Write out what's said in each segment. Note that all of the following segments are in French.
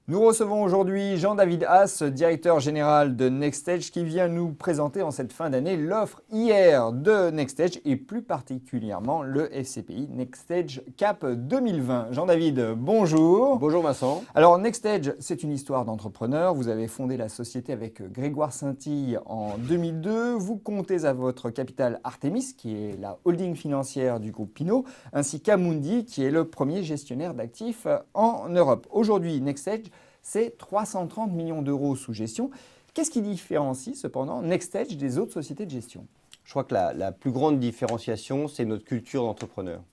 Nous recevons aujourd'hui Jean-David Haas, directeur général de NextEdge, qui vient nous présenter en cette fin d'année l'offre IR de NextEdge et plus particulièrement le FCPI NextEdge Cap 2020. Jean-David, bonjour. Bonjour Vincent. Alors NextEdge, c'est une histoire d'entrepreneur. Vous avez fondé la société avec Grégoire Saintille en 2002. Vous comptez à votre capital Artemis, qui est la holding financière du groupe Pinot, ainsi qu'Amundi, qui est le premier gestionnaire d'actifs en Europe. Aujourd'hui, NextEdge, c'est 330 millions d'euros sous gestion. Qu'est-ce qui différencie cependant NextEdge des autres sociétés de gestion? Je crois que la plus grande différenciation, c'est notre culture d'entrepreneur.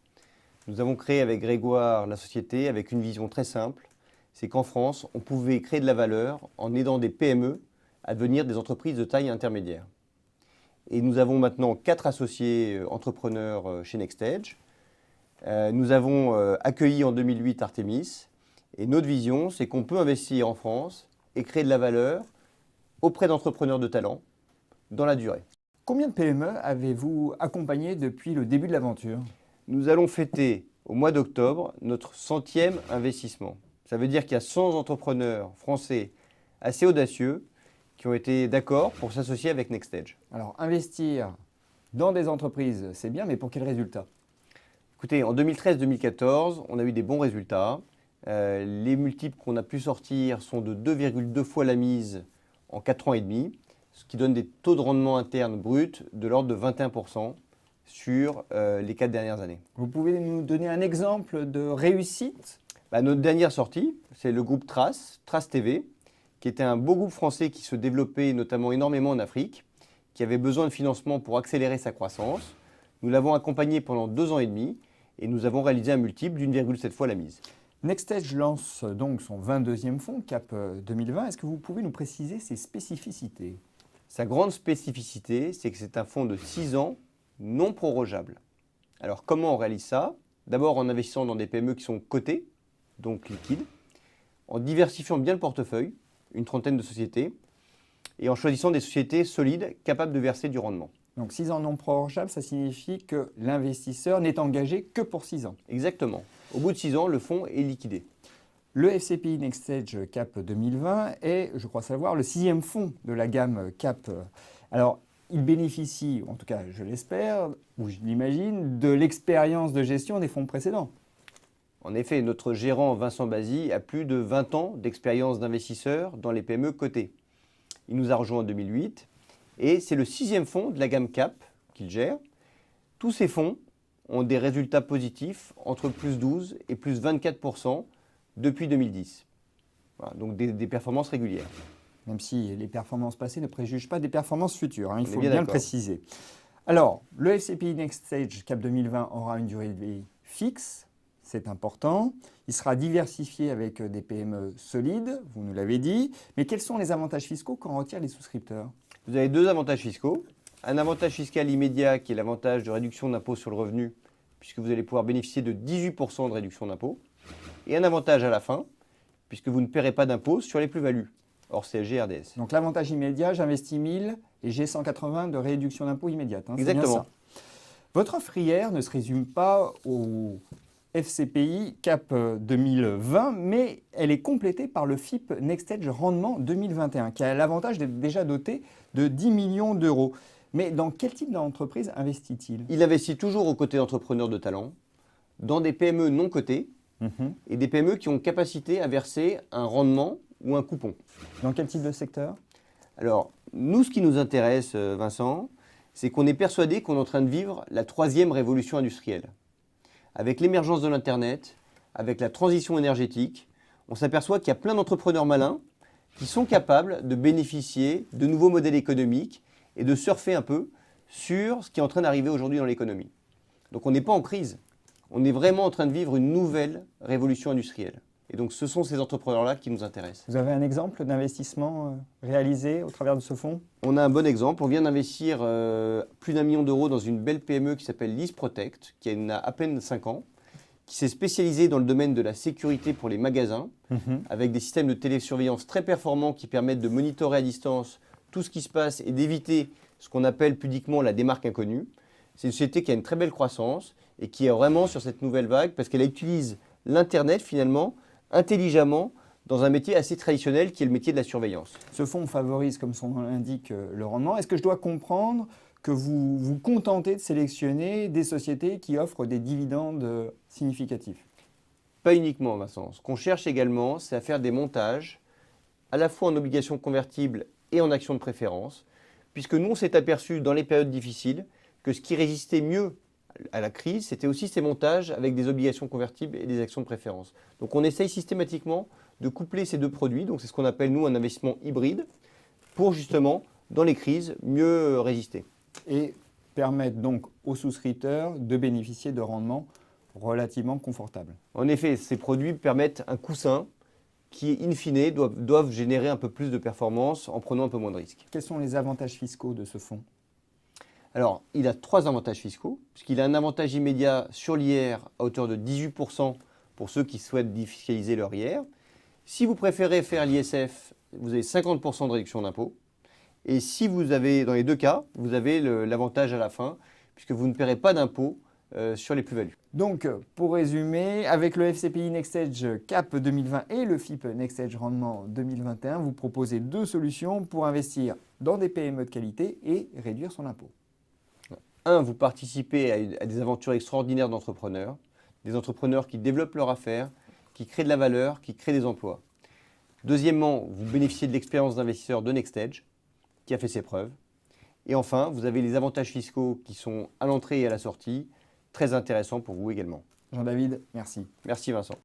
Nous avons créé avec Grégoire la société avec une vision très simple, c'est qu'en France, on pouvait créer de la valeur en aidant des PME à devenir des entreprises de taille intermédiaire. Et nous avons maintenant 4 associés entrepreneurs chez NextEdge. Nous avons accueilli en 2008 Artemis. Et notre vision, c'est qu'on peut investir en France et créer de la valeur auprès d'entrepreneurs de talent dans la durée. Combien de PME avez-vous accompagné depuis le début de l'aventure? Nous allons fêter au mois d'octobre notre 100e investissement. Ça veut dire qu'il y a 100 entrepreneurs français assez audacieux qui ont été d'accord pour s'associer avec NextEdge. Alors, investir dans des entreprises, c'est bien, mais pour quels résultats? Écoutez, en 2013-2014, on a eu des bons résultats. Les multiples qu'on a pu sortir sont de 2,2 fois la mise en 4 ans et demi, ce qui donne des taux de rendement interne bruts de l'ordre de 21% sur les 4 dernières années. Vous pouvez nous donner un exemple de réussite? Notre dernière sortie, c'est le groupe Trace TV, qui était un beau groupe français qui se développait notamment énormément en Afrique, qui avait besoin de financement pour accélérer sa croissance. Nous l'avons accompagné pendant 2 ans et demi et nous avons réalisé un multiple d'1,7 fois la mise. NextEdge lance donc son 22e fonds, Cap 2020. Est-ce que vous pouvez nous préciser ses spécificités? Sa grande spécificité, c'est que c'est un fonds de 6 ans non prorogeable. Alors comment on réalise ça? D'abord en investissant dans des PME qui sont cotées, donc liquides, en diversifiant bien le portefeuille, une trentaine de sociétés, et en choisissant des sociétés solides capables de verser du rendement. Donc 6 ans non prorogeables, ça signifie que l'investisseur n'est engagé que pour 6 ans. Exactement. Au bout de 6 ans, le fonds est liquidé. Le FCPI NextEdge Cap 2020 est, je crois savoir, le 6e fonds de la gamme Cap. Alors, il bénéficie, en tout cas je l'espère, ou je l'imagine, de l'expérience de gestion des fonds précédents. En effet, notre gérant Vincent Bazy a plus de 20 ans d'expérience d'investisseur dans les PME cotées. Il nous a rejoint en 2008 et c'est le 6e fonds de la gamme Cap qu'il gère. Tous ces fonds ont des résultats positifs entre plus 12 et plus 24% depuis 2010. Voilà, donc des performances régulières. Même si les performances passées ne préjugent pas des performances futures, il faut bien bien le préciser. Alors, le FCPI NextEdge Cap 2020 aura une durée de vie fixe, c'est important. Il sera diversifié avec des PME solides, vous nous l'avez dit. Mais quels sont les avantages fiscaux qu'en retirent les souscripteurs? Vous avez 2 avantages fiscaux. Un avantage fiscal immédiat qui est l'avantage de réduction d'impôt sur le revenu, puisque vous allez pouvoir bénéficier de 18% de réduction d'impôt. Et un avantage à la fin, puisque vous ne paierez pas d'impôt sur les plus-values, hors CSG et RDS. Donc l'avantage immédiat, j'investis 1000 et j'ai 180 de réduction d'impôt immédiate. Hein, exactement. Votre offre hier ne se résume pas au FCPI Cap 2020, mais elle est complétée par le FIP NextEdge Rendement 2021, qui a l'avantage d'être déjà doté de 10 millions d'euros. Mais dans quel type d'entreprise investit-il? Il investit toujours aux côtés d'entrepreneurs de talent, dans des PME non cotées et des PME qui ont capacité à verser un rendement ou un coupon. Dans quel type de secteur? Alors, nous, ce qui nous intéresse, Vincent, c'est qu'on est persuadé qu'on est en train de vivre la 3e révolution industrielle. Avec l'émergence de l'Internet, avec la transition énergétique, on s'aperçoit qu'il y a plein d'entrepreneurs malins qui sont capables de bénéficier de nouveaux modèles économiques et de surfer un peu sur ce qui est en train d'arriver aujourd'hui dans l'économie. Donc on n'est pas en crise, on est vraiment en train de vivre une nouvelle révolution industrielle. Et donc ce sont ces entrepreneurs-là qui nous intéressent. Vous avez un exemple d'investissement réalisé au travers de ce fonds? On a un bon exemple, on vient d'investir plus d'1 million d'euros dans une belle PME qui s'appelle Lease Protect, qui a à peine 5 ans, qui s'est spécialisée dans le domaine de la sécurité pour les magasins, avec des systèmes de télésurveillance très performants qui permettent de monitorer à distance tout ce qui se passe et d'éviter ce qu'on appelle pudiquement la démarque inconnue. C'est une société qui a une très belle croissance et qui est vraiment sur cette nouvelle vague parce qu'elle utilise l'Internet finalement intelligemment dans un métier assez traditionnel qui est le métier de la surveillance. Ce fonds favorise, comme son nom l'indique, le rendement. Est-ce que je dois comprendre que vous vous contentez de sélectionner des sociétés qui offrent des dividendes significatifs? Pas uniquement, Vincent. Ce qu'on cherche également, c'est à faire des montages à la fois en obligations convertibles et en actions de préférence, puisque nous, on s'est aperçu dans les périodes difficiles que ce qui résistait mieux à la crise, c'était aussi ces montages avec des obligations convertibles et des actions de préférence. Donc on essaye systématiquement de coupler ces deux produits, donc c'est ce qu'on appelle nous un investissement hybride, pour justement, dans les crises, mieux résister. Et permettre donc aux souscripteurs de bénéficier de rendements relativement confortables. En effet, ces produits permettent un coussin qui, in fine, doivent générer un peu plus de performance en prenant un peu moins de risques. Quels sont les avantages fiscaux de ce fonds? Alors, il a 3 avantages fiscaux, puisqu'il a un avantage immédiat sur l'IR à hauteur de 18% pour ceux qui souhaitent défiscaliser leur IR. Si vous préférez faire l'ISF, vous avez 50% de réduction d'impôt. Et si vous avez, dans les deux cas, vous avez l'avantage à la fin, puisque vous ne paierez pas d'impôt sur les plus-values. Donc, pour résumer, avec le FCPI Next Edge Cap 2020 et le FIP Next Edge Rendement 2021, vous proposez deux solutions pour investir dans des PME de qualité et réduire son impôt. Vous participez à des aventures extraordinaires d'entrepreneurs, des entrepreneurs qui développent leur affaire, qui créent de la valeur, qui créent des emplois. Deuxièmement, vous bénéficiez de l'expérience d'investisseur de Next Edge, qui a fait ses preuves. Et enfin, vous avez les avantages fiscaux qui sont à l'entrée et à la sortie, très intéressants pour vous également. Jean-David, merci. Merci Vincent.